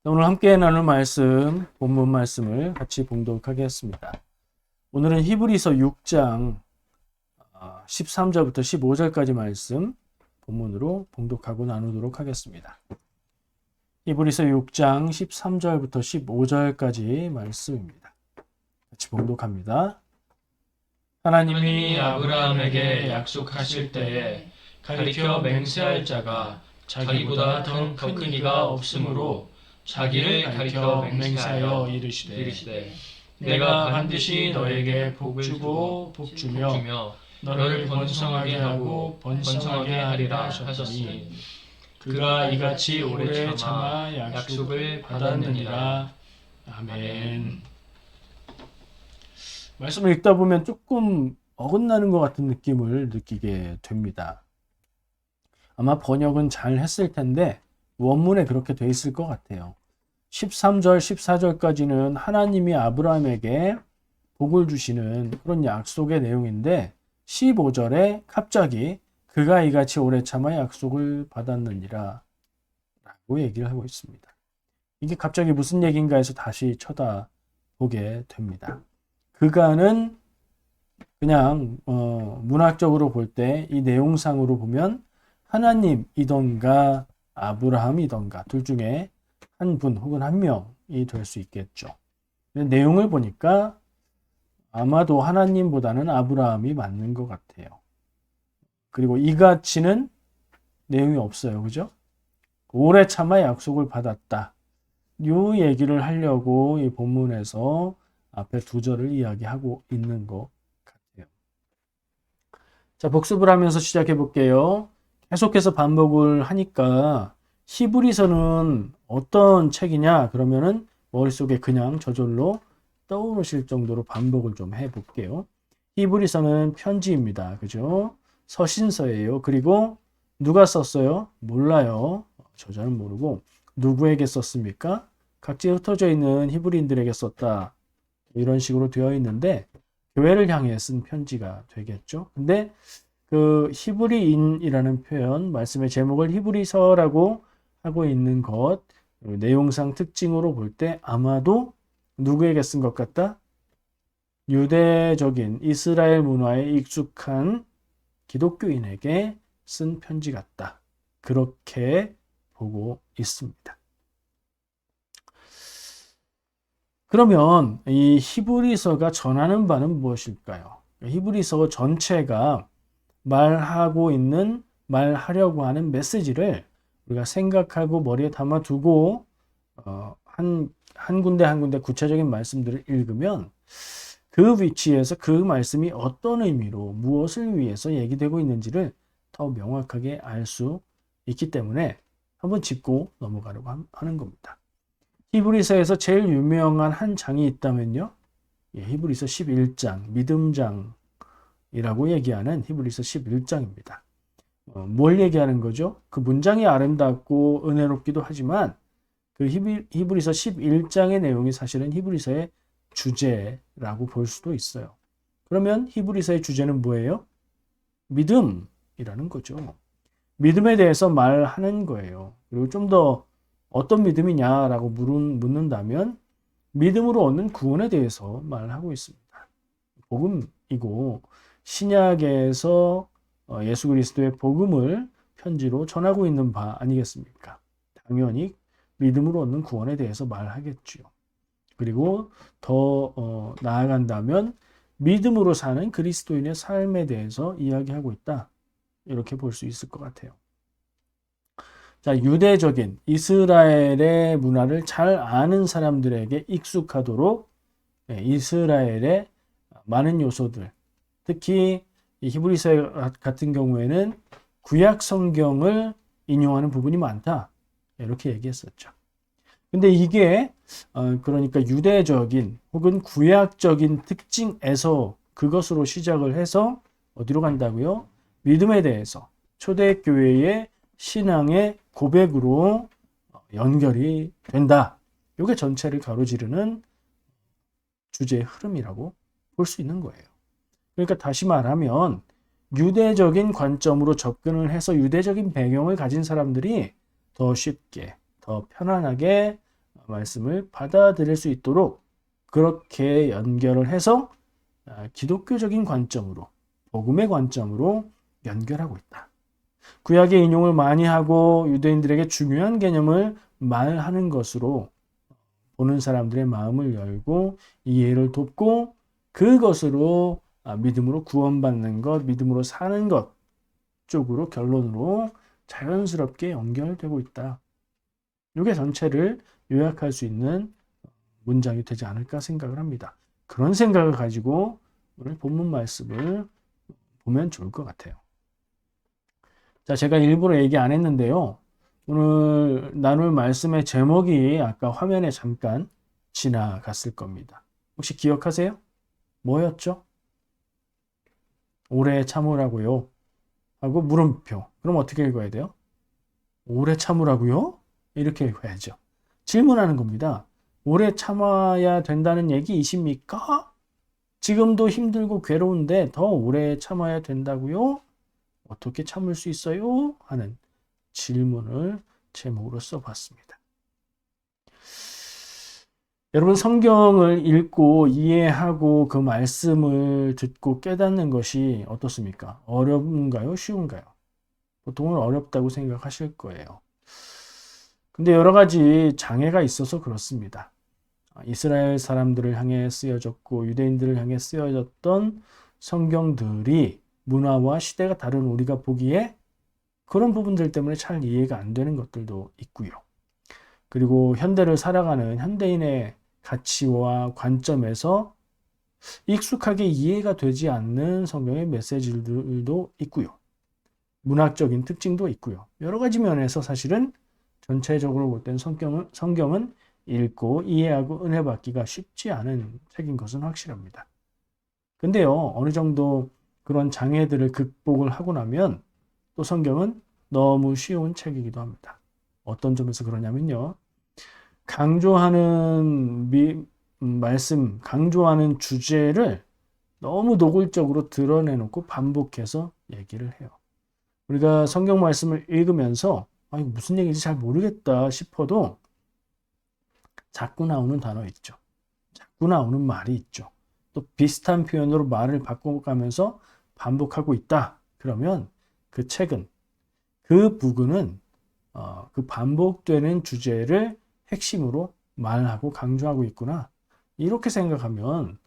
오늘 함께 나눌 말씀, 본문 말씀을 같이 봉독하겠습니다. 오늘은 히브리서 6장 13절부터 15절까지 말씀 본문으로 봉독하고 나누도록 하겠습니다. 히브리서 6장 13절부터 15절까지 말씀입니다. 같이 봉독합니다. 하나님이 아브라함에게 약속하실 때에 가리켜 맹세할 자가 자기보다 더 큰 이가 없으므로 자기를 가리켜 맹세하여 이르시되 내가 반드시 너에게 복 주고 복 주며 너를 번성하게 하고 번성하게 하리라 하셨으니 그가 이같이 오래 참아 약속을 받았느니라. 아멘. 말씀을 읽다 보면 조금 어긋나는 것 같은 느낌을 느끼게 됩니다. 아마 번역은 잘 했을 텐데 원문에 그렇게 돼 있을 것 같아요. 13절, 14절까지는 하나님이 아브라함에게 복을 주시는 그런 약속의 내용인데 15절에 갑자기 그가 이같이 오래 참아 약속을 받았느니라 라고 얘기를 하고 있습니다. 이게 갑자기 무슨 얘기인가 해서 다시 쳐다보게 됩니다. 그가는 그냥 문학적으로 볼 때 이 내용상으로 보면 하나님이던가 아브라함이던가 둘 중에 한 분 혹은 한 명이 될 수 있겠죠. 내용을 보니까 아마도 하나님보다는 아브라함이 맞는 것 같아요. 그리고 이같이는 내용이 없어요. 그죠? 오래 참아 약속을 받았다. 이 얘기를 하려고 이 본문에서 앞에 두 절을 이야기하고 있는 것 같아요. 자, 복습을 하면서 시작해 볼게요. 계속해서 반복을 하니까 히브리서는 어떤 책이냐 그러면은 머릿속에 그냥 저절로 떠오르실 정도로 반복을 좀 해볼게요. 히브리서는 편지입니다. 그죠? 서신서예요. 그리고 누가 썼어요? 몰라요. 저자는 모르고 누구에게 썼습니까? 각지에 흩어져 있는 히브리인들에게 썼다. 이런 식으로 되어 있는데 교회를 향해 쓴 편지가 되겠죠. 근데 그 히브리인이라는 표현, 말씀의 제목을 히브리서라고 하고 있는 것, 내용상 특징으로 볼 때 아마도 누구에게 쓴 것 같다? 유대적인 이스라엘 문화에 익숙한 기독교인에게 쓴 편지 같다. 그렇게 보고 있습니다. 그러면 이 히브리서가 전하는 바는 무엇일까요? 히브리서 전체가 말하려고 하는 메시지를 우리가 생각하고 머리에 담아두고 한 군데 한 군데 구체적인 말씀들을 읽으면 그 위치에서 그 말씀이 어떤 의미로 무엇을 위해서 얘기되고 있는지를 더 명확하게 알 수 있기 때문에 한번 짚고 넘어가려고 하는 겁니다. 히브리서에서 제일 유명한 한 장이 있다면요. 히브리서 11장, 믿음장이라고 얘기하는 히브리서 11장입니다. 뭘 얘기하는 거죠? 그 문장이 아름답고 은혜롭기도 하지만 그 히브리서 11장의 내용이 사실은 히브리서의 주제라고 볼 수도 있어요. 그러면 히브리서의 주제는 뭐예요? 믿음이라는 거죠. 믿음에 대해서 말하는 거예요. 그리고 좀 더 어떤 믿음이냐라고 묻는다면 믿음으로 얻는 구원에 대해서 말하고 있습니다. 복음이고 신약에서 예수 그리스도의 복음을 편지로 전하고 있는 바 아니겠습니까? 당연히 믿음으로 얻는 구원에 대해서 말하겠죠. 그리고 더 나아간다면 믿음으로 사는 그리스도인의 삶에 대해서 이야기하고 있다. 이렇게 볼 수 있을 것 같아요. 자, 유대적인 이스라엘의 문화를 잘 아는 사람들에게 익숙하도록 이스라엘의 많은 요소들, 특히 이 히브리서 같은 경우에는 구약 성경을 인용하는 부분이 많다. 이렇게 얘기했었죠. 근데 이게 그러니까 유대적인 혹은 구약적인 특징에서 그것으로 시작을 해서 어디로 간다고요? 믿음에 대해서 초대교회의 신앙의 고백으로 연결이 된다. 이게 전체를 가로지르는 주제의 흐름이라고 볼 수 있는 거예요. 그러니까 다시 말하면 유대적인 관점으로 접근을 해서 유대적인 배경을 가진 사람들이 더 쉽게, 더 편안하게 말씀을 받아들일 수 있도록 그렇게 연결을 해서 기독교적인 관점으로, 복음의 관점으로 연결하고 있다. 구약의 인용을 많이 하고 유대인들에게 중요한 개념을 말하는 것으로 보는 사람들의 마음을 열고 이해를 돕고 그것으로 믿음으로 구원받는 것, 믿음으로 사는 것 쪽으로 결론으로 자연스럽게 연결되고 있다. 이게 전체를 요약할 수 있는 문장이 되지 않을까 생각을 합니다. 그런 생각을 가지고 오늘 본문 말씀을 보면 좋을 것 같아요. 자, 제가 일부러 얘기 안 했는데요. 오늘 나눌 말씀의 제목이 아까 화면에 잠깐 지나갔을 겁니다. 혹시 기억하세요? 뭐였죠? 오래 참으라고요. 하고 물음표. 그럼 어떻게 읽어야 돼요? 오래 참으라고요? 이렇게 읽어야죠. 질문하는 겁니다. 오래 참아야 된다는 얘기이십니까? 지금도 힘들고 괴로운데 더 오래 참아야 된다고요? 어떻게 참을 수 있어요? 하는 질문을 제목으로 써봤습니다. 여러분, 성경을 읽고 이해하고 그 말씀을 듣고 깨닫는 것이 어떻습니까? 어려운가요? 쉬운가요? 보통은 어렵다고 생각하실 거예요. 근데 여러 가지 장애가 있어서 그렇습니다. 이스라엘 사람들을 향해 쓰여졌고 유대인들을 향해 쓰여졌던 성경들이 문화와 시대가 다른 우리가 보기에 그런 부분들 때문에 잘 이해가 안 되는 것들도 있고요. 그리고 현대를 살아가는 현대인의 가치와 관점에서 익숙하게 이해가 되지 않는 성경의 메시지들도 있고요. 문학적인 특징도 있고요. 여러 가지 면에서 사실은 전체적으로 볼 때는 성경은 읽고 이해하고 은혜 받기가 쉽지 않은 책인 것은 확실합니다. 근데요, 어느 정도 그런 장애들을 극복을 하고 나면 또 성경은 너무 쉬운 책이기도 합니다. 어떤 점에서 그러냐면요. 강조하는 말씀, 강조하는 주제를 너무 노골적으로 드러내놓고 반복해서 얘기를 해요. 우리가 성경 말씀을 읽으면서 무슨 얘기인지 잘 모르겠다 싶어도 자꾸 나오는 단어 있죠. 자꾸 나오는 말이 있죠. 또 비슷한 표현으로 말을 바꿔가면서 반복하고 있다. 그러면 그 책은, 그 부분은 그 반복되는 주제를 핵심으로 말하고 강조하고 있구나. 이렇게 생각하면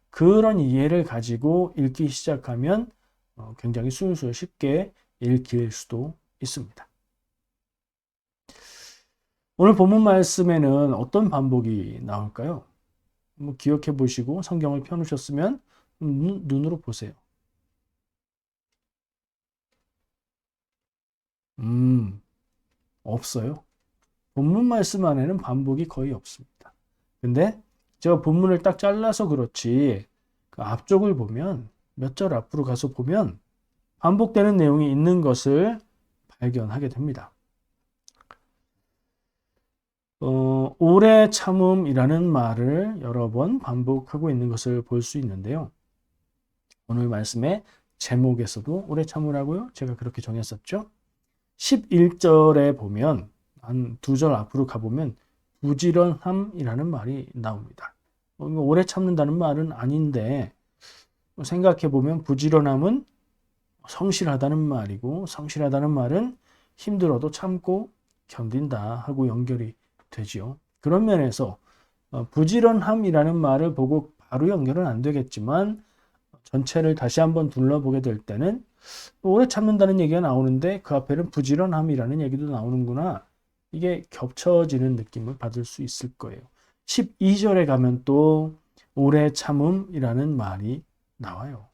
그런 이해를 가지고 읽기 시작하면 굉장히 술술 쉽게 읽힐 수도 있습니다. 오늘 본문 말씀에는 어떤 반복이 나올까요? 한번 기억해 보시고 성경을 펴놓으셨으면 눈으로 보세요. 없어요. 본문 말씀 안에는 반복이 거의 없습니다. 근데 제가 본문을 딱 잘라서 그렇지 그 앞쪽을 보면 몇 절 앞으로 가서 보면 반복되는 내용이 있는 것을 발견하게 됩니다. 오래 참음이라는 말을 여러 번 반복하고 있는 것을 볼 수 있는데요. 오늘 말씀의 제목에서도 오래 참으라고요? 제가 그렇게 정했었죠. 11절에 보면 한 두 절 앞으로 가보면 부지런함이라는 말이 나옵니다. 오래 참는다는 말은 아닌데 생각해보면 부지런함은 성실하다는 말이고 성실하다는 말은 힘들어도 참고 견딘다 하고 연결이 되지요. 그런 면에서 부지런함이라는 말을 보고 바로 연결은 안 되겠지만 전체를 다시 한번 둘러보게 될 때는 오래 참는다는 얘기가 나오는데 그 앞에는 부지런함이라는 얘기도 나오는구나. 이게 겹쳐지는 느낌을 받을 수 있을 거예요. 12절에 가면 또 오래 참음이라는 말이 나와요.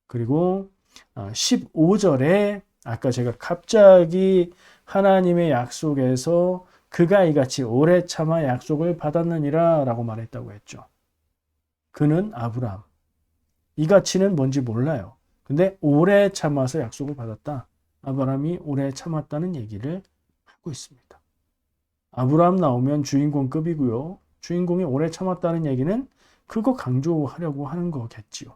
그리고 15절에 아까 제가 갑자기 하나님의 약속에서 그가 이같이 오래 참아 약속을 받았느니라 라고 말했다고 했죠. 그는 아브라함. 이같이는 뭔지 몰라요. 근데 오래 참아서 약속을 받았다. 아브라함이 오래 참았다는 얘기를 하고 있습니다. 아브라함 나오면 주인공급이고요. 주인공이 오래 참았다는 얘기는 그거 강조하려고 하는 거겠지요.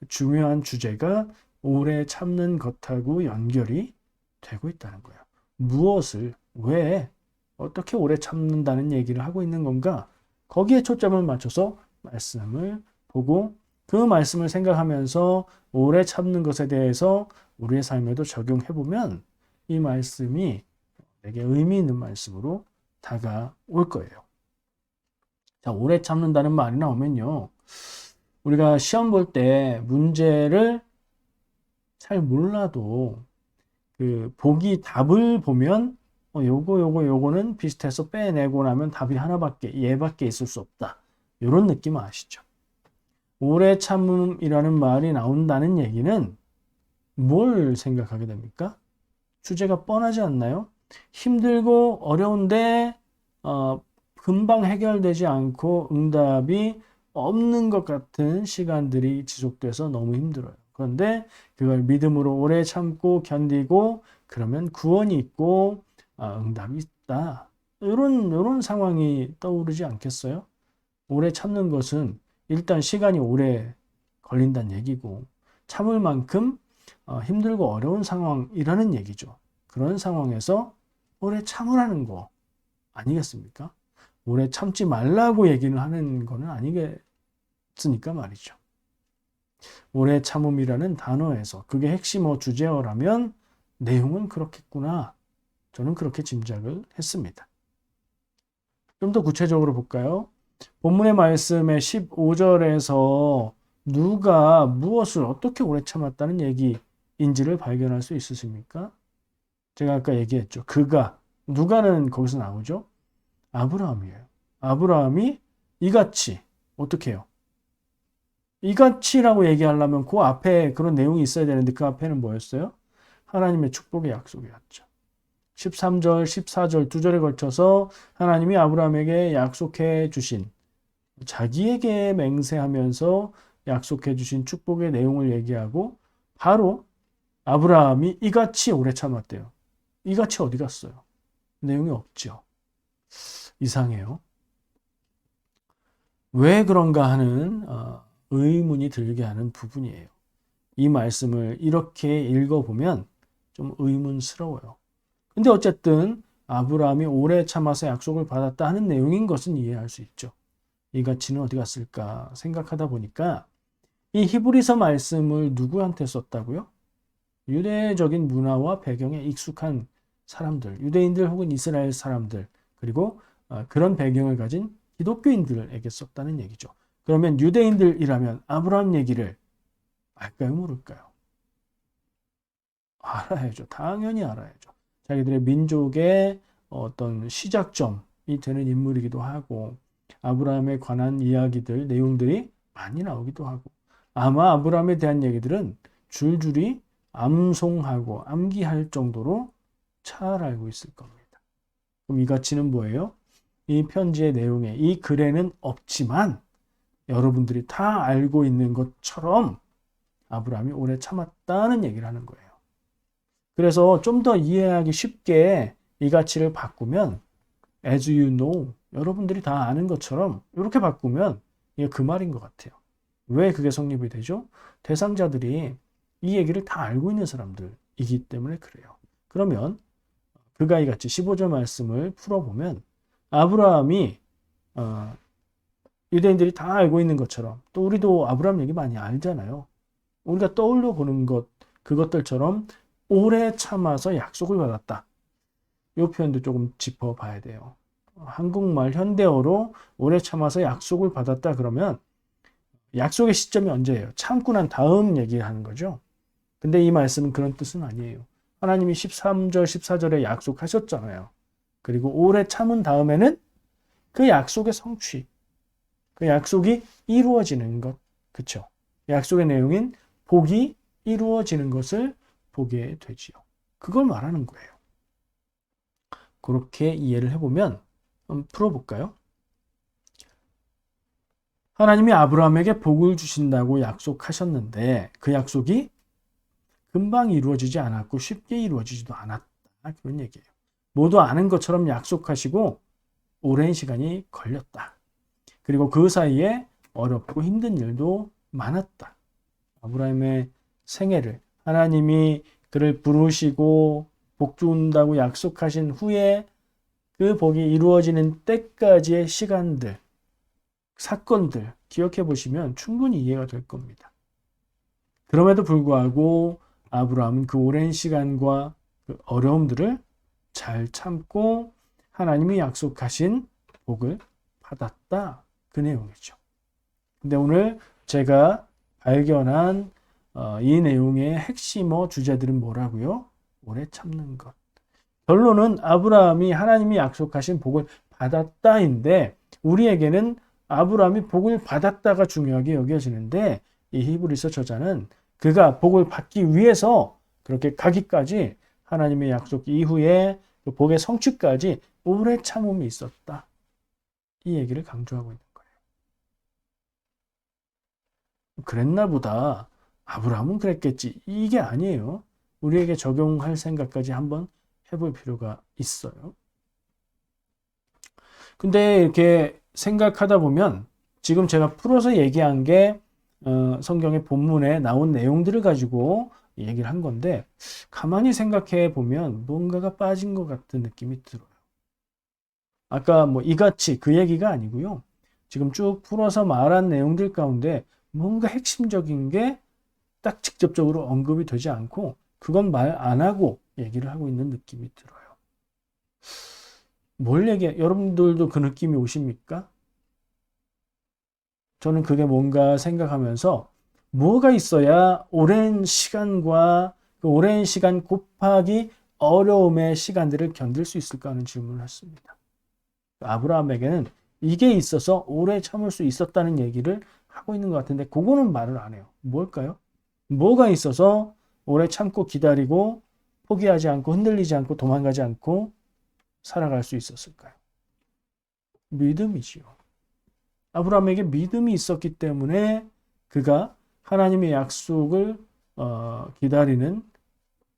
중요한 주제가 오래 참는 것하고 연결이 되고 있다는 거예요. 무엇을, 왜? 어떻게 오래 참는다는 얘기를 하고 있는 건가? 거기에 초점을 맞춰서 말씀을 보고 그 말씀을 생각하면서 오래 참는 것에 대해서 우리의 삶에도 적용해 보면 이 말씀이 되게 의미 있는 말씀으로 다가올 거예요. 자, 오래 참는다는 말이 나오면요. 우리가 시험 볼 때 문제를 잘 몰라도 그 보기 답을 보면 요거는 비슷해서 빼내고 나면 답이 얘밖에 있을 수 없다. 이런 느낌 아시죠? 오래 참음이라는 말이 나온다는 얘기는 뭘 생각하게 됩니까? 주제가 뻔하지 않나요? 힘들고 어려운데 금방 해결되지 않고 응답이 없는 것 같은 시간들이 지속돼서 너무 힘들어요. 그런데 그걸 믿음으로 오래 참고 견디고 그러면 구원이 있고 응답이 있다. 이런 상황이 떠오르지 않겠어요? 오래 참는 것은 일단 시간이 오래 걸린다는 얘기고 참을 만큼 힘들고 어려운 상황이라는 얘기죠. 그런 상황에서 오래 참으라는 거 아니겠습니까? 오래 참지 말라고 얘기를 하는 거는 아니겠으니까 말이죠. 오래 참음이라는 단어에서 그게 핵심어 주제어라면 내용은 그렇겠구나. 저는 그렇게 짐작을 했습니다. 좀 더 구체적으로 볼까요? 본문의 말씀의 15절에서 누가 무엇을 어떻게 오래 참았다는 얘기인지를 발견할 수 있으십니까? 제가 아까 얘기했죠. 누가는 거기서 나오죠? 아브라함이에요. 아브라함이 이같이 어떻게 해요? 이같이라고 얘기하려면 그 앞에 그런 내용이 있어야 되는데 그 앞에는 뭐였어요? 하나님의 축복의 약속이었죠. 13절, 14절 두 절에 걸쳐서 하나님이 아브라함에게 약속해 주신 자기에게 맹세하면서 약속해 주신 축복의 내용을 얘기하고 바로 아브라함이 이같이 오래 참았대요. 이같이 어디 갔어요? 내용이 없죠. 이상해요. 왜 그런가 하는 의문이 들게 하는 부분이에요. 이 말씀을 이렇게 읽어보면 좀 의문스러워요. 근데 어쨌든 아브라함이 오래 참아서 약속을 받았다 하는 내용인 것은 이해할 수 있죠. 이 가치는 어디 갔을까 생각하다 보니까 이 히브리서 말씀을 누구한테 썼다고요? 유대적인 문화와 배경에 익숙한 사람들, 유대인들 혹은 이스라엘 사람들, 그리고 그런 배경을 가진 기독교인들에게 썼다는 얘기죠. 그러면 유대인들이라면 아브라함 얘기를 알까요, 모를까요? 알아야죠. 당연히 알아야죠. 자기들의 민족의 어떤 시작점이 되는 인물이기도 하고 아브라함에 관한 이야기들, 내용들이 많이 나오기도 하고 아마 아브라함에 대한 얘기들은 줄줄이 암송하고 암기할 정도로 잘 알고 있을 겁니다. 그럼 이 가치는 뭐예요? 이 편지의 내용에 이 글에는 없지만 여러분들이 다 알고 있는 것처럼 아브라함이 오래 참았다는 얘기를 하는 거예요. 그래서 좀 더 이해하기 쉽게 이 가치를 바꾸면 as you know, 여러분들이 다 아는 것처럼 이렇게 바꾸면 이게 그 말인 것 같아요. 왜 그게 성립이 되죠? 대상자들이 이 얘기를 다 알고 있는 사람들이기 때문에 그래요. 그러면 그가 이같이 15절 말씀을 풀어보면 아브라함이 유대인들이 다 알고 있는 것처럼 또 우리도 아브라함 얘기 많이 알잖아요. 우리가 떠올려 보는 그것들처럼 오래 참아서 약속을 받았다. 이 표현도 조금 짚어봐야 돼요. 한국말 현대어로 오래 참아서 약속을 받았다 그러면 약속의 시점이 언제예요? 참고 난 다음 얘기하는 거죠. 근데 이 말씀은 그런 뜻은 아니에요. 하나님이 13절, 14절에 약속하셨잖아요. 그리고 오래 참은 다음에는 그 약속의 성취, 그 약속이 이루어지는 것, 그쵸? 약속의 내용인 복이 이루어지는 것을 보게 되지요. 그걸 말하는 거예요. 그렇게 이해를 해보면 풀어볼까요? 하나님이 아브라함에게 복을 주신다고 약속하셨는데 그 약속이 금방 이루어지지 않았고 쉽게 이루어지지도 않았다. 그런 얘기예요. 모두 아는 것처럼 약속하시고 오랜 시간이 걸렸다. 그리고 그 사이에 어렵고 힘든 일도 많았다. 아브라함의 생애를 하나님이 그를 부르시고 복 준다고 약속하신 후에 그 복이 이루어지는 때까지의 시간들, 사건들 기억해 보시면 충분히 이해가 될 겁니다. 그럼에도 불구하고 아브라함은 그 오랜 시간과 그 어려움들을 잘 참고 하나님이 약속하신 복을 받았다. 그 내용이죠. 근데 오늘 제가 발견한 이 내용의 핵심어 주제들은 뭐라고요? 오래 참는 것. 결론은 아브라함이 하나님이 약속하신 복을 받았다인데 우리에게는 아브라함이 복을 받았다가 중요하게 여겨지는데 이 히브리서 저자는 그가 복을 받기 위해서 그렇게 가기까지 하나님의 약속 이후에 그 복의 성취까지 오래 참음이 있었다. 이 얘기를 강조하고 있는 거예요. 그랬나 보다. 아브라함은 그랬겠지. 이게 아니에요. 우리에게 적용할 생각까지 한번 해볼 필요가 있어요. 근데 이렇게 생각하다 보면 지금 제가 풀어서 얘기한 게 성경의 본문에 나온 내용들을 가지고 얘기를 한 건데 가만히 생각해 보면 뭔가가 빠진 것 같은 느낌이 들어요. 아까 뭐 이같이 그 얘기가 아니고요. 지금 쭉 풀어서 말한 내용들 가운데 뭔가 핵심적인 게 딱 직접적으로 언급이 되지 않고 그건 말 안 하고 얘기를 하고 있는 느낌이 들어요. 뭘 얘기해? 여러분들도 그 느낌이 오십니까? 저는 그게 뭔가 생각하면서 뭐가 있어야 오랜 시간과 그 오랜 시간 곱하기 어려움의 시간들을 견딜 수 있을까 하는 질문을 했습니다. 아브라함에게는 이게 있어서 오래 참을 수 있었다는 얘기를 하고 있는 것 같은데 그거는 말을 안 해요. 뭘까요? 뭐가 있어서 오래 참고 기다리고 포기하지 않고 흔들리지 않고 도망가지 않고 살아갈 수 있었을까요? 믿음이지요. 아브라함에게 믿음이 있었기 때문에 그가 하나님의 약속을 기다리는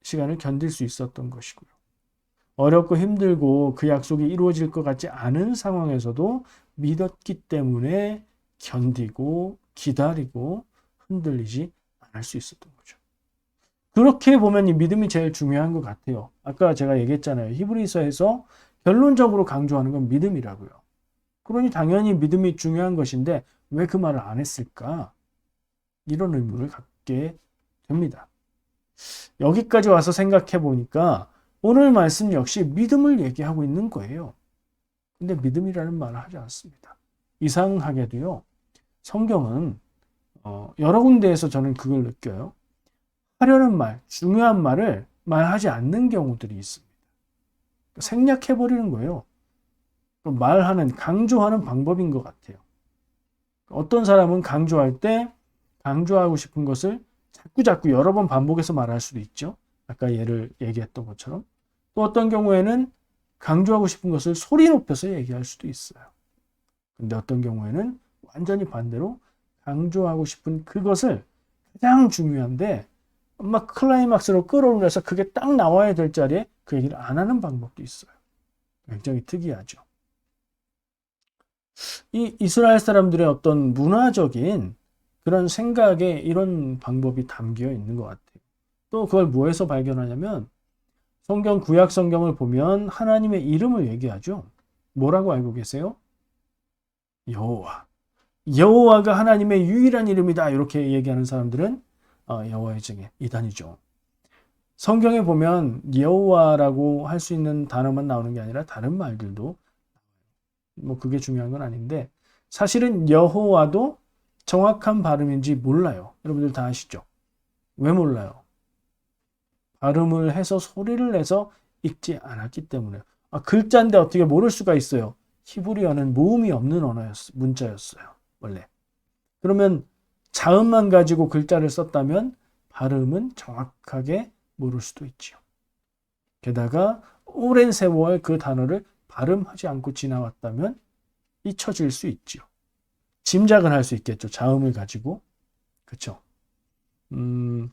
시간을 견딜 수 있었던 것이고요. 어렵고 힘들고 그 약속이 이루어질 것 같지 않은 상황에서도 믿었기 때문에 견디고 기다리고 흔들리지 않을 수 있었던 거죠. 그렇게 보면 이 믿음이 제일 중요한 것 같아요. 아까 제가 얘기했잖아요. 히브리서에서 결론적으로 강조하는 건 믿음이라고요. 그러니 당연히 믿음이 중요한 것인데 왜 그 말을 안 했을까? 이런 의문을 갖게 됩니다. 여기까지 와서 생각해 보니까 오늘 말씀 역시 믿음을 얘기하고 있는 거예요. 근데 믿음이라는 말을 하지 않습니다. 이상하게도요. 성경은 여러 군데에서 저는 그걸 느껴요. 하려는 말, 중요한 말을 말하지 않는 경우들이 있습니다. 생략해버리는 거예요. 말하는, 강조하는 방법인 것 같아요. 어떤 사람은 강조할 때 강조하고 싶은 것을 자꾸 여러 번 반복해서 말할 수도 있죠. 아까 예를 얘기했던 것처럼. 또 어떤 경우에는 강조하고 싶은 것을 소리 높여서 얘기할 수도 있어요. 근데 어떤 경우에는 완전히 반대로 강조하고 싶은 그것을 가장 중요한데 막 클라이막스로 끌어올려서 그게 딱 나와야 될 자리에 그 얘기를 안 하는 방법도 있어요. 굉장히 특이하죠. 이 이스라엘 사람들의 어떤 문화적인 그런 생각에 이런 방법이 담겨 있는 것 같아요. 또 그걸 뭐에서 발견하냐면 성경 구약 성경을 보면 하나님의 이름을 얘기하죠. 뭐라고 알고 계세요? 여호와. 여호와가 하나님의 유일한 이름이다. 이렇게 얘기하는 사람들은 여호와의 증인 이단이죠. 성경에 보면 여호와라고 할 수 있는 단어만 나오는 게 아니라 다른 말들도 뭐 그게 중요한 건 아닌데 사실은 여호와도 정확한 발음인지 몰라요. 여러분들 다 아시죠? 왜 몰라요? 발음을 해서 소리를 내서 읽지 않았기 때문에. 글자인데 어떻게 모를 수가 있어요? 히브리어는 모음이 없는 문자였어요. 원래. 그러면 자음만 가지고 글자를 썼다면 발음은 정확하게 모를 수도 있죠. 게다가 오랜 세월 그 단어를 발음하지 않고 지나왔다면 잊혀질 수 있죠. 짐작은 할 수 있겠죠. 자음을 가지고. 그렇죠.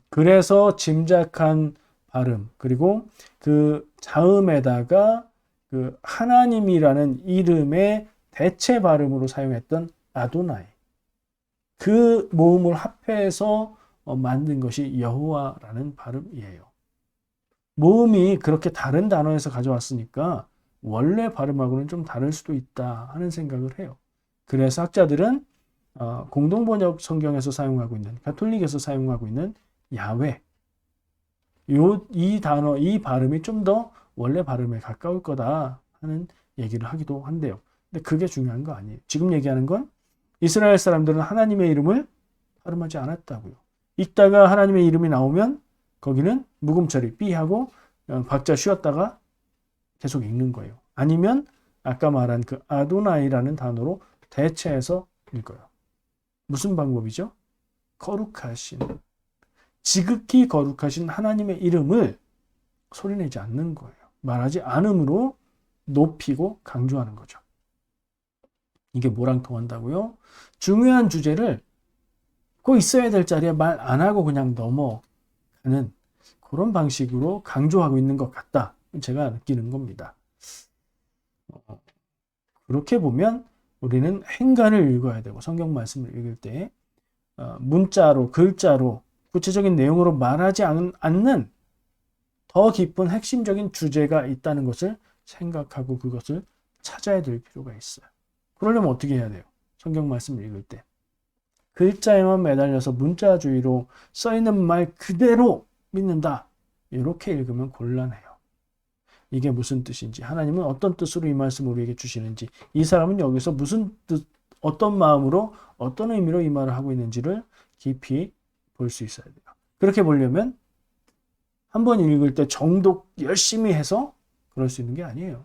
그래서 짐작한 발음 그리고 그 자음에다가 그 하나님이라는 이름의 대체 발음으로 사용했던 아도나이 그 모음을 합해서 만든 것이 여호와라는 발음이에요. 모음이 그렇게 다른 단어에서 가져왔으니까 원래 발음하고는 좀 다를 수도 있다 하는 생각을 해요. 그래서 학자들은 공동번역 성경에서 사용하고 있는, 가톨릭에서 사용하고 있는 야훼, 이 단어, 이 발음이 좀 더 원래 발음에 가까울 거다 하는 얘기를 하기도 한대요. 근데 그게 중요한 거 아니에요. 지금 얘기하는 건 이스라엘 사람들은 하나님의 이름을 발음하지 않았다고요. 읽다가 하나님의 이름이 나오면 거기는 묵음 처리, 삐하고 박자 쉬었다가 계속 읽는 거예요. 아니면 아까 말한 그 아도나이라는 단어로 대체해서 읽어요. 무슨 방법이죠? 거룩하신, 지극히 거룩하신 하나님의 이름을 소리내지 않는 거예요. 말하지 않음으로 높이고 강조하는 거죠. 이게 뭐랑 통한다고요? 중요한 주제를 꼭 있어야 될 자리에 말 안 하고 그냥 넘어가는 그런 방식으로 강조하고 있는 것 같다. 제가 느끼는 겁니다. 그렇게 보면 우리는 행간을 읽어야 되고 성경 말씀을 읽을 때 문자로, 글자로, 구체적인 내용으로 말하지 않는 더 깊은 핵심적인 주제가 있다는 것을 생각하고 그것을 찾아야 될 필요가 있어요. 그러려면 어떻게 해야 돼요? 성경 말씀을 읽을 때 글자에만 매달려서 문자주의로 써있는 말 그대로 믿는다. 이렇게 읽으면 곤란해요. 이게 무슨 뜻인지, 하나님은 어떤 뜻으로 이 말씀을 우리에게 주시는지, 이 사람은 여기서 무슨 뜻, 어떤 마음으로, 어떤 의미로 이 말을 하고 있는지를 깊이 볼 수 있어야 돼요. 그렇게 보려면 한 번 읽을 때 정독 열심히 해서 그럴 수 있는 게 아니에요.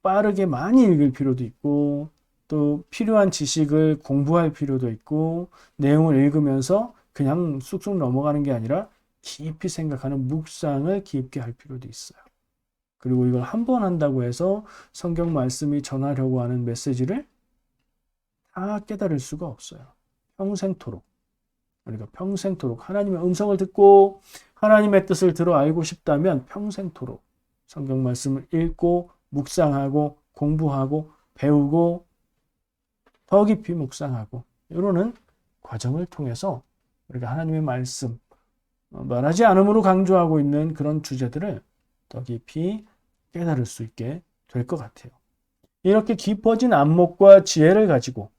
빠르게 많이 읽을 필요도 있고, 또 필요한 지식을 공부할 필요도 있고, 내용을 읽으면서 그냥 쑥쑥 넘어가는 게 아니라 깊이 생각하는 묵상을 깊게 할 필요도 있어요. 그리고 이걸 한 번 한다고 해서 성경 말씀이 전하려고 하는 메시지를 다 깨달을 수가 없어요. 평생토록. 우리가 평생토록 하나님의 음성을 듣고 하나님의 뜻을 들어 알고 싶다면 평생토록 성경 말씀을 읽고 묵상하고 공부하고 배우고 더 깊이 묵상하고 이러는 과정을 통해서 우리가 하나님의 말씀, 말하지 않음으로 강조하고 있는 그런 주제들을 더 깊이 깨달을 수 있게 될 것 같아요. 이렇게 깊어진 안목과 지혜를 가지고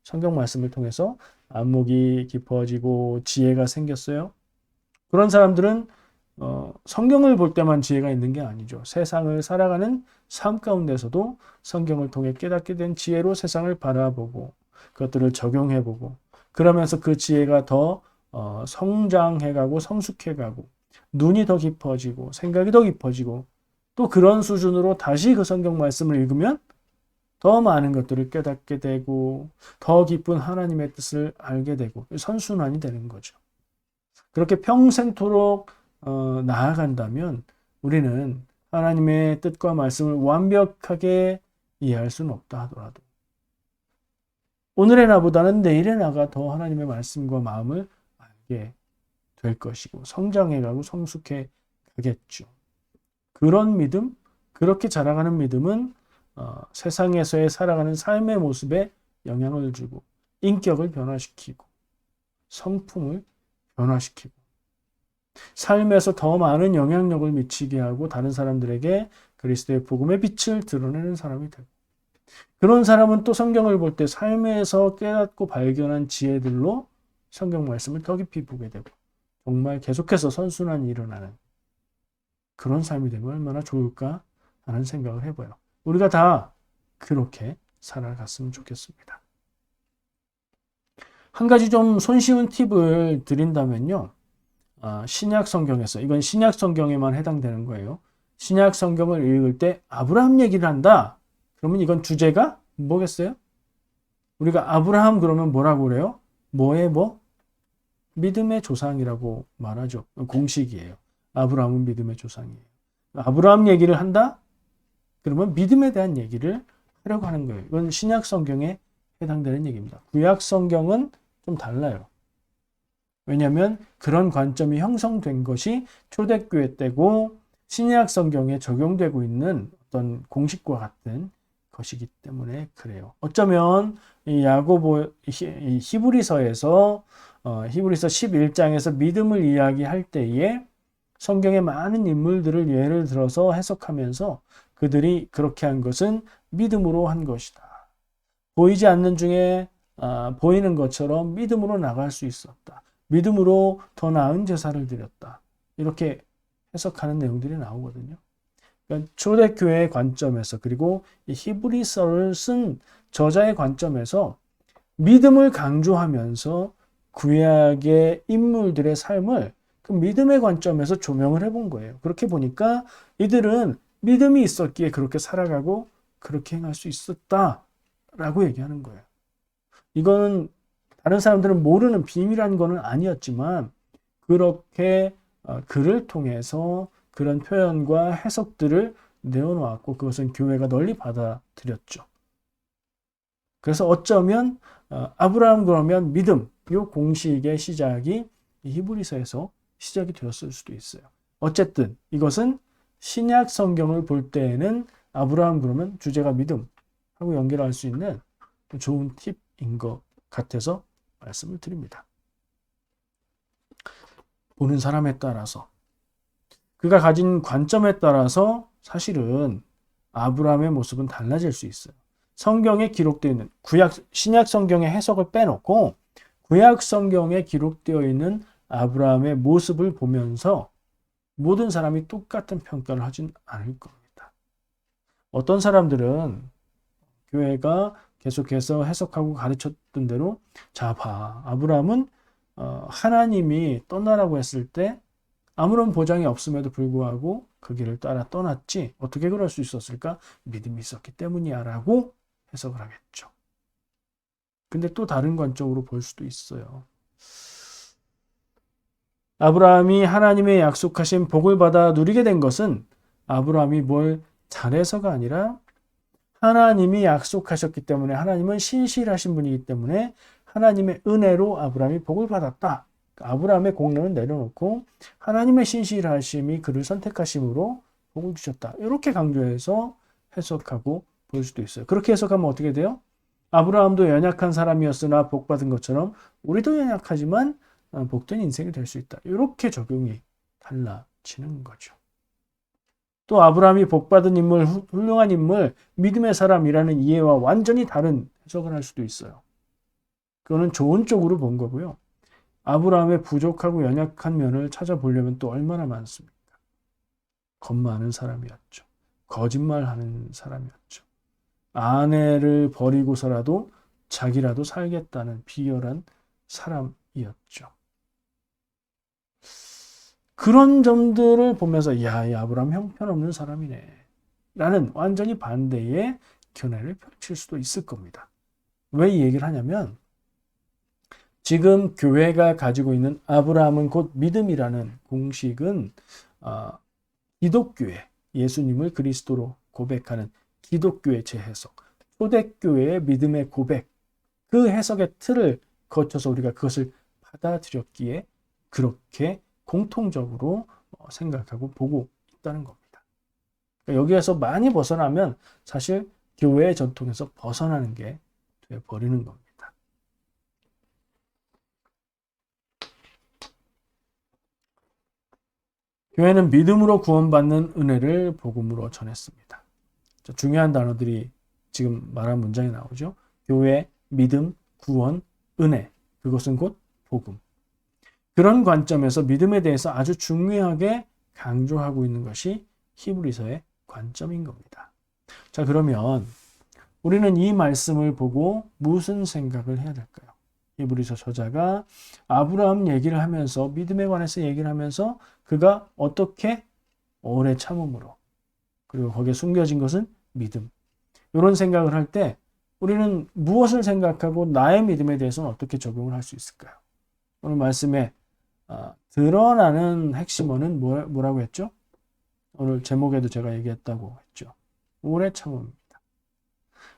성경 말씀을 통해서 안목이 깊어지고 지혜가 생겼어요. 그런 사람들은 성경을 볼 때만 지혜가 있는 게 아니죠. 세상을 살아가는 삶 가운데서도 성경을 통해 깨닫게 된 지혜로 세상을 바라보고 그것들을 적용해보고 그러면서 그 지혜가 더 성장해가고 성숙해가고 눈이 더 깊어지고 생각이 더 깊어지고 또 그런 수준으로 다시 그 성경 말씀을 읽으면 더 많은 것들을 깨닫게 되고 더 깊은 하나님의 뜻을 알게 되고 선순환이 되는 거죠. 그렇게 평생토록 나아간다면 우리는 하나님의 뜻과 말씀을 완벽하게 이해할 수는 없다 하더라도 오늘의 나보다는 내일의 나가 더 하나님의 말씀과 마음을 알게 될 것이고 성장해가고 성숙해 가겠죠. 그런 믿음, 그렇게 자라가는 믿음은 세상에서의 살아가는 삶의 모습에 영향을 주고 인격을 변화시키고 성품을 변화시키고 삶에서 더 많은 영향력을 미치게 하고 다른 사람들에게 그리스도의 복음의 빛을 드러내는 사람이 되고 그런 사람은 또 성경을 볼 때 삶에서 깨닫고 발견한 지혜들로 성경 말씀을 더 깊이 보게 되고 정말 계속해서 선순환이 일어나는 그런 삶이 되면 얼마나 좋을까 하는 생각을 해봐요. 우리가 다 그렇게 살아갔으면 좋겠습니다. 한 가지 좀 손쉬운 팁을 드린다면요. 신약 성경에서, 이건 신약 성경에만 해당되는 거예요. 신약 성경을 읽을 때 아브라함 얘기를 한다. 그러면 이건 주제가 뭐겠어요? 우리가 아브라함 그러면 뭐라고 그래요? 뭐의 뭐? 믿음의 조상이라고 말하죠. 공식이에요. 아브라함은 믿음의 조상이에요. 아브라함 얘기를 한다? 그러면 믿음에 대한 얘기를 하려고 하는 거예요. 이건 신약 성경에 해당되는 얘기입니다. 구약 성경은 좀 달라요. 왜냐하면 그런 관점이 형성된 것이 초대교회 때고 신약 성경에 적용되고 있는 어떤 공식과 같은 것이기 때문에 그래요. 어쩌면 이 히브리서에서 히브리서 11장에서 믿음을 이야기할 때에 성경의 많은 인물들을 예를 들어서 해석하면서 그들이 그렇게 한 것은 믿음으로 한 것이다. 보이지 않는 중에 보이는 것처럼 믿음으로 나갈 수 있었다. 믿음으로 더 나은 제사를 드렸다. 이렇게 해석하는 내용들이 나오거든요. 그러니까 초대교회의 관점에서 그리고 이 히브리서를 쓴 저자의 관점에서 믿음을 강조하면서 구약의 인물들의 삶을 그 믿음의 관점에서 조명을 해본 거예요. 그렇게 보니까 이들은 믿음이 있었기에 그렇게 살아가고 그렇게 행할 수 있었다라고 얘기하는 거예요. 이거는 다른 사람들은 모르는 비밀한 거는 아니었지만 그렇게 글을 통해서 그런 표현과 해석들을 내어놓았고 그것은 교회가 널리 받아들였죠. 그래서 어쩌면 아브라함 그러면 믿음 이 공식의 시작이 이 히브리서에서 시작이 되었을 수도 있어요. 어쨌든 이것은 신약 성경을 볼 때에는 아브라함 그러면 주제가 믿음하고 연결할 수 있는 좋은 팁인 것 같아서 말씀을 드립니다. 보는 사람에 따라서 그가 가진 관점에 따라서 사실은 아브라함의 모습은 달라질 수 있어요. 성경에 기록되어 있는 신약 성경의 해석을 빼놓고 구약 성경에 기록되어 있는 아브라함의 모습을 보면서 모든 사람이 똑같은 평가를 하진 않을 겁니다. 어떤 사람들은 교회가 계속해서 해석하고 가르쳤던 대로 자 봐, 아브라함은 하나님이 떠나라고 했을 때 아무런 보장이 없음에도 불구하고 그 길을 따라 떠났지 어떻게 그럴 수 있었을까? 믿음이 있었기 때문이야 라고 해석을 하겠죠. 근데 또 다른 관점으로 볼 수도 있어요. 아브라함이 하나님의 약속하신 복을 받아 누리게 된 것은 아브라함이 뭘 잘해서가 아니라 하나님이 약속하셨기 때문에 하나님은 신실하신 분이기 때문에 하나님의 은혜로 아브라함이 복을 받았다. 아브라함의 공로는 내려놓고 하나님의 신실하심이 그를 선택하심으로 복을 주셨다. 이렇게 강조해서 해석하고 볼 수도 있어요. 그렇게 해석하면 어떻게 돼요? 아브라함도 연약한 사람이었으나 복 받은 것처럼 우리도 연약하지만 복된 인생이 될 수 있다. 이렇게 적용이 달라지는 거죠. 또 아브라함이 복받은 인물, 훌륭한 인물, 믿음의 사람이라는 이해와 완전히 다른 해석을 할 수도 있어요. 그거는 좋은 쪽으로 본 거고요. 아브라함의 부족하고 연약한 면을 찾아보려면 또 얼마나 많습니까? 겁 많은 사람이었죠. 거짓말하는 사람이었죠. 아내를 버리고서라도 자기라도 살겠다는 비열한 사람이었죠. 그런 점들을 보면서 야, 이 아브라함 형편없는 사람이네 라는 완전히 반대의 견해를 펼칠 수도 있을 겁니다. 왜 이 얘기를 하냐면 지금 교회가 가지고 있는 아브라함은 곧 믿음이라는 공식은 기독교회, 예수님을 그리스도로 고백하는 기독교의 재해석, 초대교회의 믿음의 고백, 그 해석의 틀을 거쳐서 우리가 그것을 받아들였기에 그렇게 공통적으로 생각하고 보고 있다는 겁니다. 그러니까 여기에서 많이 벗어나면 사실 교회의 전통에서 벗어나는 게 되어버리는 겁니다. 교회는 믿음으로 구원받는 은혜를 복음으로 전했습니다. 중요한 단어들이 지금 말한 문장에 나오죠. 교회, 믿음, 구원, 은혜. 그것은 곧 복음. 그런 관점에서 믿음에 대해서 아주 중요하게 강조하고 있는 것이 히브리서의 관점인 겁니다. 자, 그러면 우리는 이 말씀을 보고 무슨 생각을 해야 될까요? 히브리서 저자가 아브라함 얘기를 하면서 믿음에 관해서 얘기를 하면서 그가 어떻게 오래 참음으로 그리고 거기에 숨겨진 것은 믿음. 이런 생각을 할 때 우리는 무엇을 생각하고 나의 믿음에 대해서는 어떻게 적용을 할 수 있을까요? 오늘 말씀에 드러나는 핵심어는 뭐라고 했죠? 오늘 제목에도 제가 얘기했다고 했죠. 오래 참음입니다.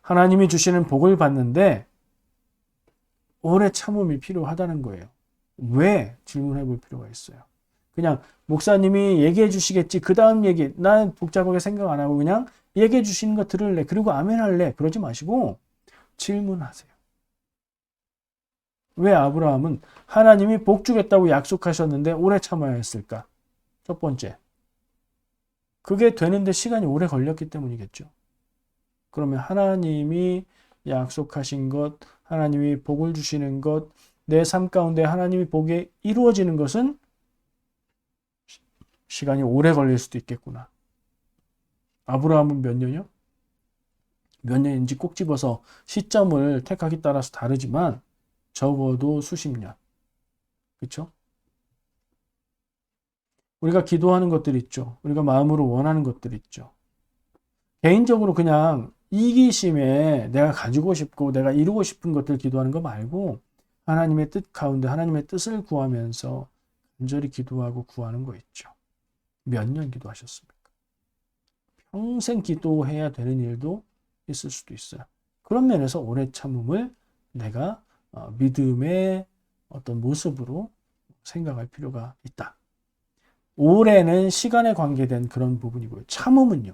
하나님이 주시는 복을 받는데 오래 참음이 필요하다는 거예요. 왜? 질문해 볼 필요가 있어요. 그냥 목사님이 얘기해 주시겠지. 그 다음 얘기 난 복잡하게 생각 안 하고 그냥 얘기해 주시는 거 들을래. 그리고 아멘 할래. 그러지 마시고 질문하세요. 왜 아브라함은 하나님이 복 주겠다고 약속하셨는데 오래 참아야 했을까? 첫 번째, 그게 되는데 시간이 오래 걸렸기 때문이겠죠. 그러면 하나님이 약속하신 것, 하나님이 복을 주시는 것, 내 삶 가운데 하나님이 복이 이루어지는 것은 시간이 오래 걸릴 수도 있겠구나. 아브라함은 몇 년이요? 몇 년인지 꼭 집어서 시점을 택하기 따라서 다르지만 적어도 수십 년. 그렇죠? 우리가 기도하는 것들 있죠. 우리가 마음으로 원하는 것들 있죠. 개인적으로 그냥 이기심에 내가 가지고 싶고 내가 이루고 싶은 것들 기도하는 거 말고 하나님의 뜻 가운데 하나님의 뜻을 구하면서 간절히 기도하고 구하는 거 있죠. 몇 년 기도하셨습니까? 평생 기도해야 되는 일도 있을 수도 있어요. 그런 면에서 오래 참음을 내가 믿음의 어떤 모습으로 생각할 필요가 있다. 오래는 시간에 관계된 그런 부분이고요. 참음은요.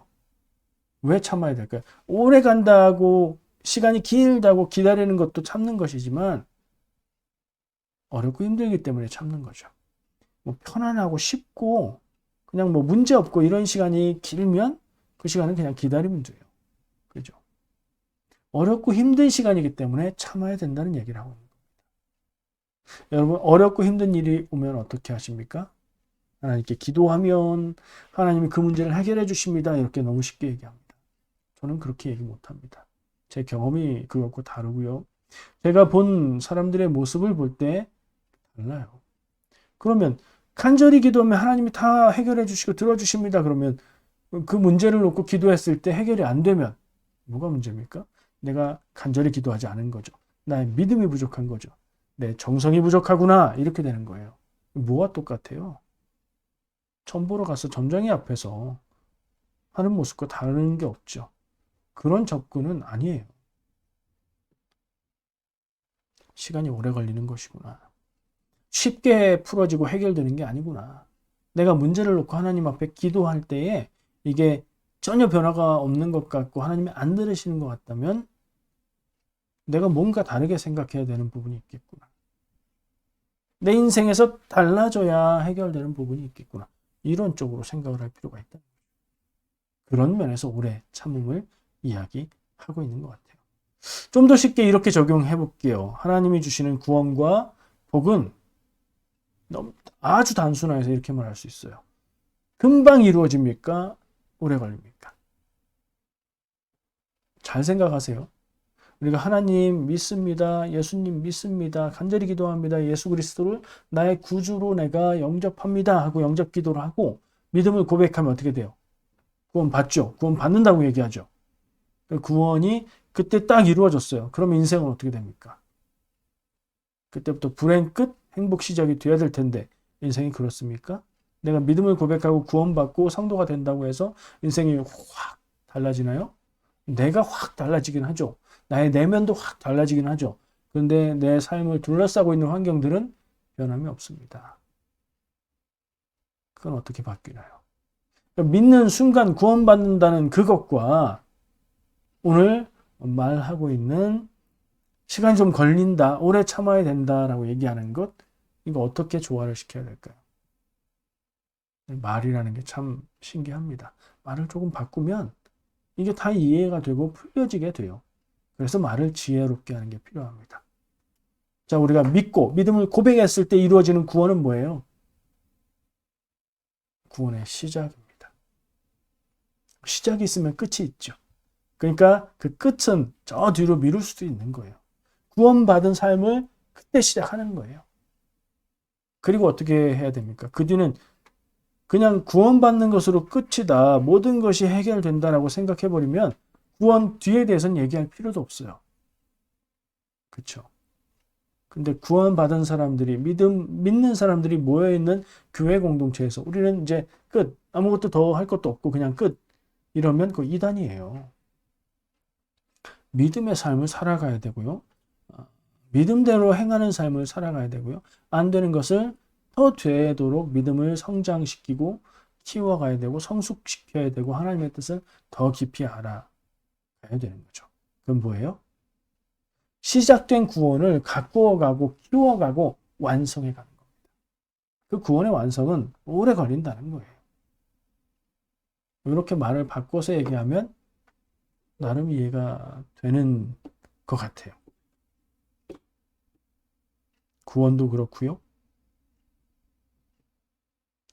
왜 참아야 될까요? 오래 간다고 시간이 길다고 기다리는 것도 참는 것이지만 어렵고 힘들기 때문에 참는 거죠. 뭐 편안하고 쉽고 그냥 뭐 문제 없고 이런 시간이 길면 그 시간은 그냥 기다리면 돼요. 그죠? 어렵고 힘든 시간이기 때문에 참아야 된다는 얘기를 하고 있는 겁니다. 여러분, 어렵고 힘든 일이 오면 어떻게 하십니까? 하나님께 기도하면 하나님이 그 문제를 해결해 주십니다. 이렇게 너무 쉽게 얘기합니다. 저는 그렇게 얘기 못합니다. 제 경험이 그것과 다르고요. 제가 본 사람들의 모습을 볼 때 달라요. 그러면 간절히 기도하면 하나님이 다 해결해 주시고 들어주십니다. 그러면 그 문제를 놓고 기도했을 때 해결이 안 되면 뭐가 문제입니까? 내가 간절히 기도하지 않은 거죠. 나의 믿음이 부족한 거죠. 내 정성이 부족하구나 이렇게 되는 거예요. 뭐가 똑같아요? 점 보러 가서 점장이 앞에서 하는 모습과 다른 게 없죠. 그런 접근은 아니에요. 시간이 오래 걸리는 것이구나. 쉽게 풀어지고 해결되는 게 아니구나. 내가 문제를 놓고 하나님 앞에 기도할 때에 이게 전혀 변화가 없는 것 같고 하나님이 안 들으시는 것 같다면 내가 뭔가 다르게 생각해야 되는 부분이 있겠구나. 내 인생에서 달라져야 해결되는 부분이 있겠구나. 이런 쪽으로 생각을 할 필요가 있다. 그런 면에서 오래 참음을 이야기하고 있는 것 같아요. 좀 더 쉽게 이렇게 적용해 볼게요. 하나님이 주시는 구원과 복은 아주 단순해서 이렇게 말할 수 있어요. 금방 이루어집니까? 오래 걸립니까? 잘 생각하세요. 우리가 하나님 믿습니다. 예수님 믿습니다. 간절히 기도합니다. 예수 그리스도를 나의 구주로 내가 영접합니다. 하고 영접 기도를 하고 믿음을 고백하면 어떻게 돼요? 구원 받죠. 구원 받는다고 얘기하죠. 구원이 그때 딱 이루어졌어요. 그러면 인생은 어떻게 됩니까? 그때부터 불행 끝, 행복 시작이 돼야 될 텐데 인생이 그렇습니까? 내가 믿음을 고백하고 구원받고 성도가 된다고 해서 인생이 확 달라지나요? 내가 확 달라지긴 하죠. 나의 내면도 확 달라지긴 하죠. 그런데 내 삶을 둘러싸고 있는 환경들은 변함이 없습니다. 그건 어떻게 바뀌나요? 믿는 순간 구원받는다는 그것과 오늘 말하고 있는 시간이 좀 걸린다, 오래 참아야 된다라고 얘기하는 것, 이거 어떻게 조화를 시켜야 될까요? 말이라는 게 참 신기합니다. 말을 조금 바꾸면 이게 다 이해가 되고 풀려지게 돼요. 그래서 말을 지혜롭게 하는 게 필요합니다. 자, 우리가 믿고 믿음을 고백했을 때 이루어지는 구원은 뭐예요? 구원의 시작입니다. 시작이 있으면 끝이 있죠. 그러니까 그 끝은 저 뒤로 미룰 수도 있는 거예요. 구원받은 삶을 그때 시작하는 거예요. 그리고 어떻게 해야 됩니까? 그 뒤는 그냥 구원받는 것으로 끝이다. 모든 것이 해결된다라고 생각해버리면 구원 뒤에 대해서는 얘기할 필요도 없어요. 그렇죠? 근데 구원받은 사람들이 믿는 사람들이 모여있는 교회 공동체에서 우리는 이제 끝. 아무것도 더 할 것도 없고 그냥 끝. 이러면 그거 이단이에요. 믿음의 삶을 살아가야 되고요. 믿음대로 행하는 삶을 살아가야 되고요. 안 되는 것을 더 되도록 믿음을 성장시키고 키워가야 되고 성숙시켜야 되고 하나님의 뜻을 더 깊이 알아가야 되는 거죠. 그건 뭐예요? 시작된 구원을 가꾸어가고 키워가고 완성해 가는 겁니다. 그 구원의 완성은 오래 걸린다는 거예요. 이렇게 말을 바꿔서 얘기하면 나름 이해가 되는 것 같아요. 구원도 그렇고요.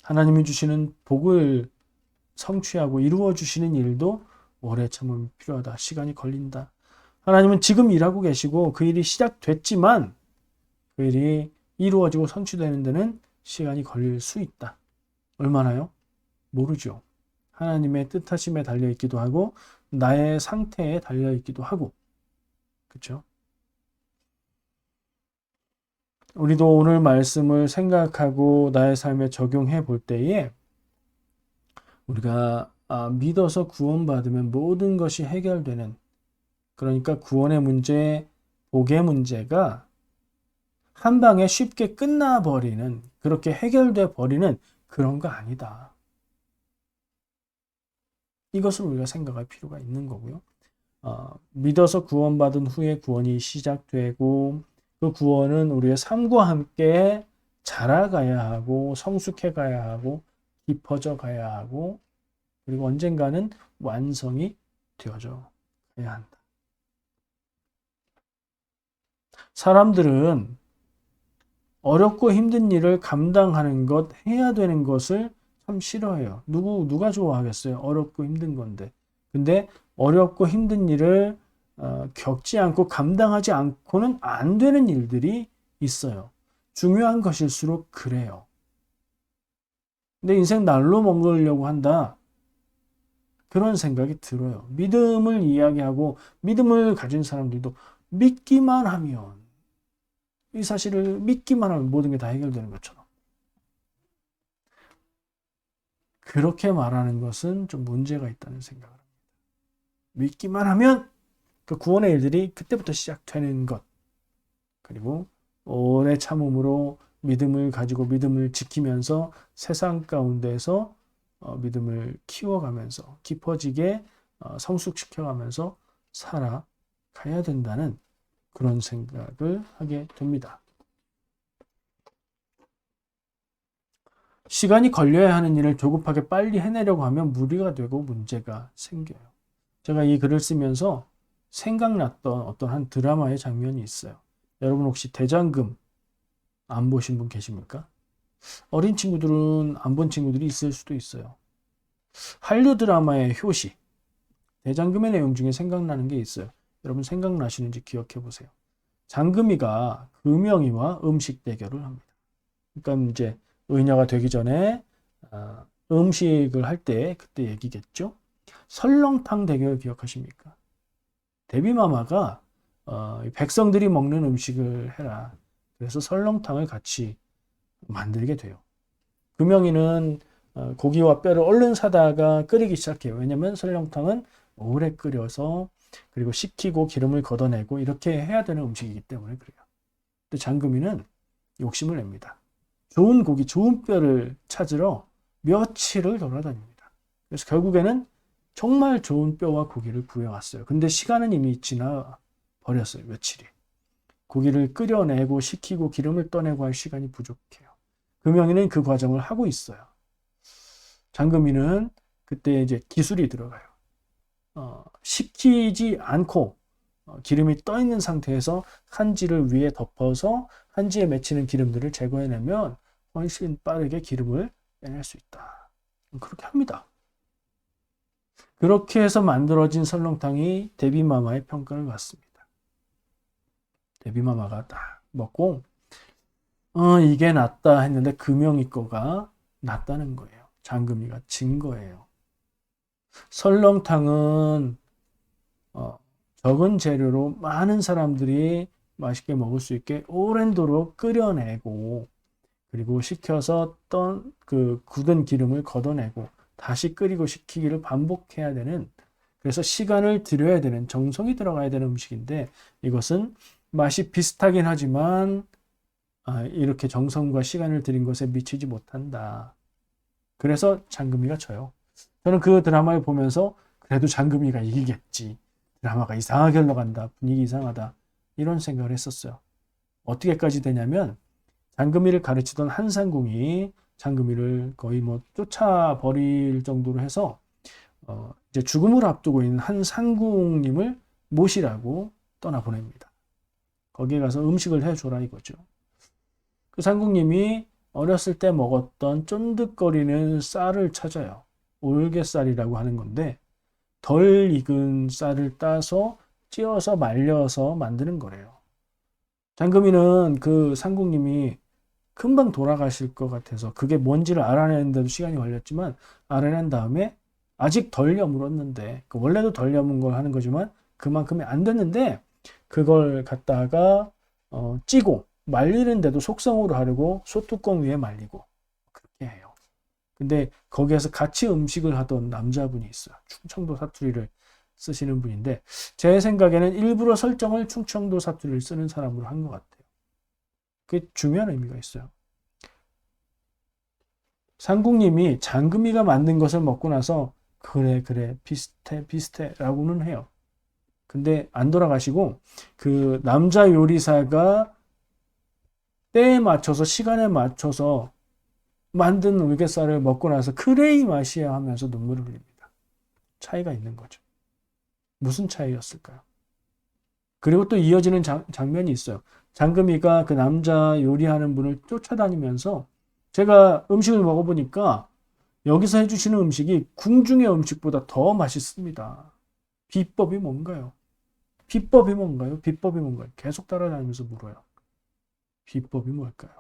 하나님이 주시는 복을 성취하고 이루어 주시는 일도 오래 참음이 필요하다. 시간이 걸린다. 하나님은 지금 일하고 계시고 그 일이 시작됐지만 그 일이 이루어지고 성취되는 데는 시간이 걸릴 수 있다. 얼마나요? 모르죠. 하나님의 뜻하심에 달려있기도 하고 나의 상태에 달려있기도 하고 그렇죠? 우리도 오늘 말씀을 생각하고 나의 삶에 적용해 볼 때에 우리가 믿어서 구원받으면 모든 것이 해결되는, 그러니까 구원의 문제, 복의 문제가 한 방에 쉽게 끝나버리는, 그렇게 해결돼 버리는 그런 거 아니다. 이것을 우리가 생각할 필요가 있는 거고요. 믿어서 구원받은 후에 구원이 시작되고 그 구원은 우리의 삶과 함께 자라가야 하고 성숙해 가야 하고 깊어져 가야 하고 그리고 언젠가는 완성이 되어져 가야 한다. 사람들은 어렵고 힘든 일을 감당하는 것, 해야 되는 것을 참 싫어해요. 누가 좋아하겠어요? 어렵고 힘든 건데. 근데 어렵고 힘든 일을 겪지 않고 감당하지 않고는 안 되는 일들이 있어요. 중요한 것일수록 그래요. 내 인생 날로 먹으려고 한다. 그런 생각이 들어요. 믿음을 이야기하고 믿음을 가진 사람들도 믿기만 하면, 이 사실을 믿기만 하면 모든 게 다 해결되는 것처럼. 그렇게 말하는 것은 좀 문제가 있다는 생각을 합니다. 믿기만 하면 그 구원의 일들이 그때부터 시작되는 것. 그리고 오래 참음으로 믿음을 가지고 믿음을 지키면서 세상 가운데서 믿음을 키워가면서 깊어지게 성숙시켜가면서 살아가야 된다는 그런 생각을 하게 됩니다. 시간이 걸려야 하는 일을 조급하게 빨리 해내려고 하면 무리가 되고 문제가 생겨요. 제가 이 글을 쓰면서 생각났던 어떤 한 드라마의 장면이 있어요. 여러분 혹시 대장금 안 보신 분 계십니까? 어린 친구들은 안 본 친구들이 있을 수도 있어요. 한류 드라마의 효시, 대장금의 내용 중에 생각나는 게 있어요. 여러분 생각나시는지 기억해 보세요. 장금이가 금영이와 음식 대결을 합니다. 그러니까 이제 의녀가 되기 전에 음식을 할 때 그때 얘기겠죠. 설렁탕 대결 기억하십니까? 데뷔마마가 백성들이 먹는 음식을 해라. 그래서 설렁탕을 같이 만들게 돼요. 금영이는 고기와 뼈를 얼른 사다가 끓이기 시작해요. 왜냐면 설렁탕은 오래 끓여서 그리고 식히고 기름을 걷어내고 이렇게 해야 되는 음식이기 때문에 그래요. 근데 장금이는 욕심을 냅니다. 좋은 고기, 좋은 뼈를 찾으러 며칠을 돌아다닙니다. 그래서 결국에는 정말 좋은 뼈와 고기를 구해왔어요. 근데 시간은 이미 지나 버렸어요. 며칠이. 고기를 끓여내고 식히고 기름을 떠내고 할 시간이 부족해요. 금영이는 그 과정을 하고 있어요. 장금이는 그때 이제 기술이 들어가요. 식히지 않고 기름이 떠 있는 상태에서 한지를 위에 덮어서 한지에 맺히는 기름들을 제거해내면 훨씬 빠르게 기름을 빼낼 수 있다. 그렇게 합니다. 그렇게 해서 만들어진 설렁탕이 데뷔마마의 평가를 받습니다. 데뷔마마가 딱 먹고 이게 낫다 했는데 금영이 거가 낫다는 거예요. 장금이가 진 거예요. 설렁탕은 적은 재료로 많은 사람들이 맛있게 먹을 수 있게 오랜도록 끓여내고 그리고 식혀서 그 굳은 기름을 걷어내고 다시 끓이고 식히기를 반복해야 되는, 그래서 시간을 들여야 되는, 정성이 들어가야 되는 음식인데 이것은 맛이 비슷하긴 하지만 이렇게 정성과 시간을 들인 것에 미치지 못한다. 그래서 장금이가 져요. 저는 그 드라마를 보면서 그래도 장금이가 이기겠지. 드라마가 이상하게 흘러간다. 분위기 이상하다. 이런 생각을 했었어요. 어떻게까지 되냐면 장금이를 가르치던 한상궁이 장금이를 거의 쫓아버릴 정도로 해서 이제 죽음을 앞두고 있는 한 상궁님을 모시라고 떠나보냅니다. 거기에 가서 음식을 해줘라 이거죠. 그 상궁님이 어렸을 때 먹었던 쫀득거리는 쌀을 찾아요. 올개쌀이라고 하는 건데 덜 익은 쌀을 따서 찧어서 말려서 만드는 거래요. 장금이는 그 상궁님이 금방 돌아가실 것 같아서 그게 뭔지를 알아내는데도 시간이 걸렸지만 알아낸 다음에 아직 덜 여물었는데 원래도 덜 여문 걸 하는 거지만 그만큼이 안 됐는데 그걸 갖다가 찌고 말리는데도 속성으로 하려고 소뚜껑 위에 말리고 그렇게 해요. 근데 거기에서 같이 음식을 하던 남자분이 있어요. 충청도 사투리를 쓰시는 분인데 제 생각에는 일부러 설정을 충청도 사투리를 쓰는 사람으로 한 것 같아요. 그게 중요한 의미가 있어요. 상궁님이 장금이가 만든 것을 먹고 나서 그래 비슷해 라고는 해요. 근데 안 돌아가시고 그 남자 요리사가 때에 맞춰서 시간에 맞춰서 만든 올개쌀을 먹고 나서 그래 이 맛이야 하면서 눈물을 흘립니다. 차이가 있는 거죠. 무슨 차이였을까요? 그리고 또 이어지는 장면이 있어요. 장금이가 그 남자 요리하는 분을 쫓아다니면서 제가 음식을 먹어보니까 여기서 해주시는 음식이 궁중의 음식보다 더 맛있습니다. 비법이 뭔가요? 비법이 뭔가요? 비법이 뭔가요? 계속 따라다니면서 물어요. 비법이 뭘까요?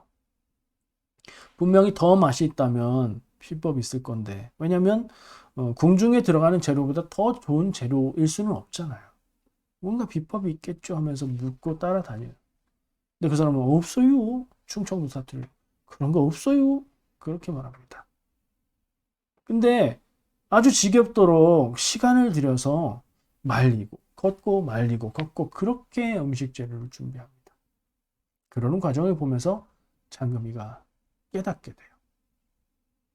분명히 더 맛이 있다면 비법이 있을 건데 왜냐하면 궁중에 들어가는 재료보다 더 좋은 재료일 수는 없잖아요. 뭔가 비법이 있겠죠 하면서 묻고 따라다녀요. 근데 그 사람은 없어요. 충청도 사투리. 그런 거 없어요. 그렇게 말합니다. 근데 아주 지겹도록 시간을 들여서 말리고 걷고 말리고 걷고 그렇게 음식 재료를 준비합니다. 그러는 과정을 보면서 장금이가 깨닫게 돼요.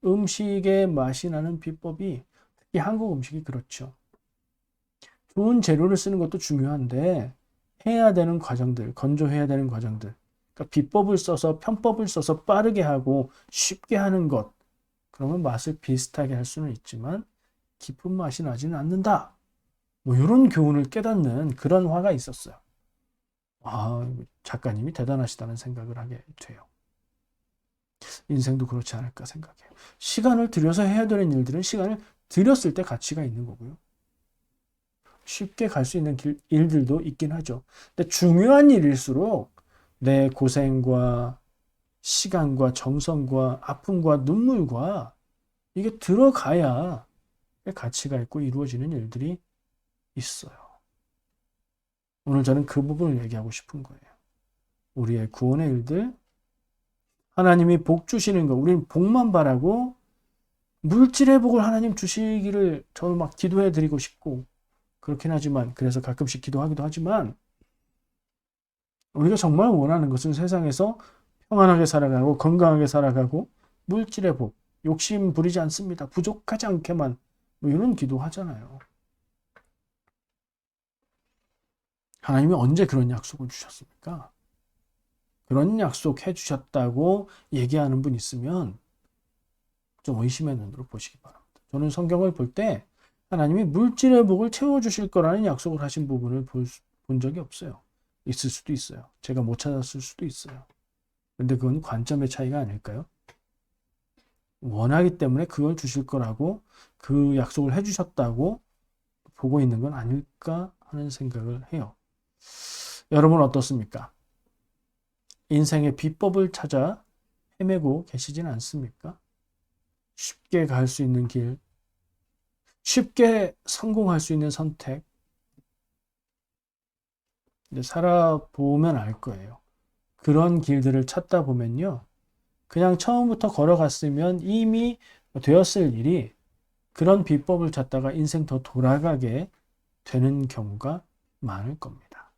음식의 맛이 나는 비법이 특히 한국 음식이 그렇죠. 좋은 재료를 쓰는 것도 중요한데 해야 되는 과정들, 건조해야 되는 과정들, 그러니까 비법을 써서 편법을 써서 빠르게 하고 쉽게 하는 것, 그러면 맛을 비슷하게 할 수는 있지만 깊은 맛이 나지는 않는다. 뭐 이런 교훈을 깨닫는 그런 화가 있었어요. 아, 작가님이 대단하시다는 생각을 하게 돼요. 인생도 그렇지 않을까 생각해요. 시간을 들여서 해야 되는 일들은 시간을 들였을 때 가치가 있는 거고요. 쉽게 갈 수 있는 일들도 있긴 하죠. 근데 중요한 일일수록 내 고생과 시간과 정성과 아픔과 눈물과 이게 들어가야 가치가 있고 이루어지는 일들이 있어요. 오늘 저는 그 부분을 얘기하고 싶은 거예요. 우리의 구원의 일들, 하나님이 복 주시는 거, 우리는 복만 바라고 물질의 복을 하나님 주시기를 저는 막 기도해 드리고 싶고 그렇긴 하지만 그래서 가끔씩 기도하기도 하지만 우리가 정말 원하는 것은 세상에서 평안하게 살아가고 건강하게 살아가고 물질의 복, 욕심 부리지 않습니다. 부족하지 않게만 뭐 이런 기도하잖아요. 하나님이 언제 그런 약속을 주셨습니까? 그런 약속 해주셨다고 얘기하는 분 있으면 좀 의심의 눈으로 보시기 바랍니다. 저는 성경을 볼 때 하나님이 물질의 복을 채워주실 거라는 약속을 하신 부분을 본 적이 없어요. 있을 수도 있어요. 제가 못 찾았을 수도 있어요. 근데 그건 관점의 차이가 아닐까요? 원하기 때문에 그걸 주실 거라고 그 약속을 해주셨다고 보고 있는 건 아닐까 하는 생각을 해요. 여러분 어떻습니까? 인생의 비법을 찾아 헤매고 계시진 않습니까? 쉽게 갈 수 있는 길, 쉽게 성공할 수 있는 선택, 근데 살아보면 알 거예요. 그런 길들을 찾다 보면요. 그냥 처음부터 걸어갔으면 이미 되었을 일이 그런 비법을 찾다가 인생 더 돌아가게 되는 경우가 많을 겁니다.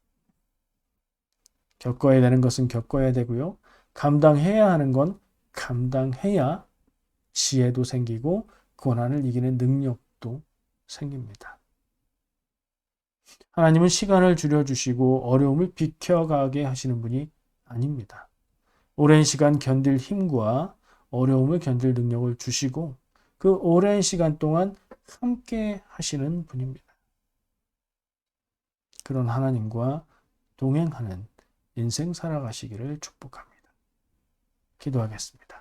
겪어야 되는 것은 겪어야 되고요. 감당해야 하는 건 감당해야 지혜도 생기고 고난을 이기는 능력도 생깁니다. 하나님은 시간을 줄여주시고 어려움을 비켜가게 하시는 분이 아닙니다. 오랜 시간 견딜 힘과 어려움을 견딜 능력을 주시고 그 오랜 시간 동안 함께 하시는 분입니다. 그런 하나님과 동행하는 인생 살아가시기를 축복합니다. 기도하겠습니다.